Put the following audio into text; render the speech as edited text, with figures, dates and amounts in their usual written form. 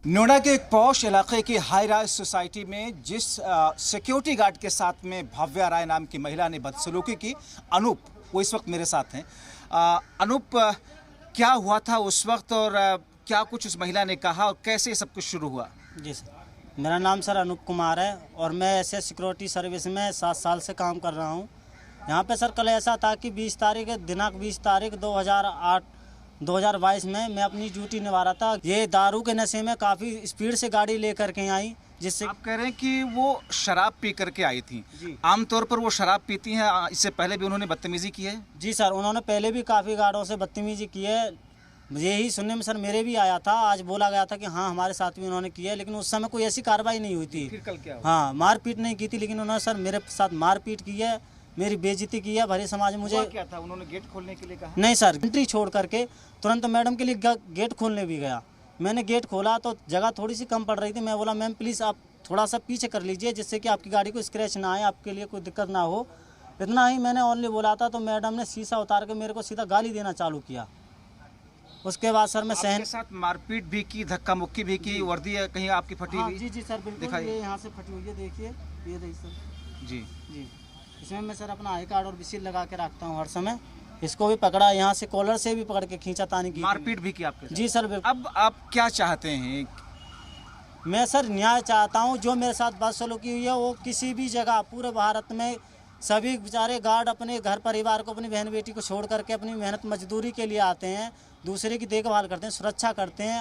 नोएडा के एक पॉश इलाके की हाई राइज सोसाइटी में जिस सिक्योरिटी गार्ड के साथ में भव्या राय नाम की महिला ने बदसलूकी की, अनूप, वो इस वक्त मेरे साथ हैं। अनूप, क्या हुआ था उस वक्त और क्या कुछ उस महिला ने कहा और कैसे सब कुछ शुरू हुआ? जी सर, मेरा नाम सर अनूप कुमार है और मैं ऐसे सिक्योरिटी सर्विस में 7 साल से काम कर रहा हूँ। यहाँ पे सर कल ऐसा था कि 20 तारीख दिनांक 20 तारीख 2022 में मैं अपनी ड्यूटी निभा रहा था। ये दारू के नशे में काफ़ी स्पीड से गाड़ी लेकर के आई, जिससे आप कह रहे हैं कि वो शराब पी करके आई थी। जी। आमतौर पर वो शराब पीती हैं, इससे पहले भी उन्होंने बदतमीजी की है? जी सर, उन्होंने पहले भी काफ़ी गार्डों से बदतमीजी की है। यही सुनने में सर मेरे भी आया था, आज बोला गया था कि हाँ हमारे साथ भी उन्होंने किया है, लेकिन उस समय कोई ऐसी कार्रवाई नहीं हुई थी। फिर कल क्या हुआ? हाँ, मारपीट नहीं की थी, लेकिन उन्होंने सर मेरे साथ मारपीट की है, मेरी बेइज्जती की है। भरे समाज में मुझे क्या था? उन्होंने गेट खोलने के लिए कहा? नहीं सर, एंट्री छोड़ करके तुरंत मैडम के लिए गेट खोलने भी गया। मैंने गेट खोला तो जगह थोड़ी सी कम पड़ रही थी। मैं बोला मैम प्लीज़ आप थोड़ा सा पीछे कर लीजिए, जिससे कि आपकी गाड़ी को स्क्रैच ना आए, आपके लिए कोई दिक्कत ना हो। इतना ही मैंने ओनली बोला था तो मैडम ने शीशा उतार के मेरे को सीधा गाली देना चालू किया। उसके बाद सर मैं आपके साथ मारपीट भी की, धक्का मुक्की भी की, वर्दी कहीं आपकी फटी हाँ, हुई? जी जी सर बिल्कुल, दिखाइए। ये यहाँ से फटी हुई है, देखिए ये देखिए सर। जी। जी, इसमें मैं सर अपना आई कार्ड और विसिल लगा के रखता हूँ हर समय। इसको भी पकड़ा, यहाँ से कॉलर से भी पकड़ के खींचा तानी की। मारपीट भी की आपके साथ? जी सर बिल्कुल। अब आप क्या चाहते हैं? मैं सर न्याय चाहता हूँ। जो मेरे साथ बदसलूकी हुई है वो किसी भी जगह पूरे भारत में सभी बेचारे गार्ड अपने घर परिवार को, अपनी बहन बेटी को छोड़ करके अपनी मेहनत मजदूरी के लिए आते हैं, दूसरे की देखभाल करते हैं, सुरक्षा करते हैं।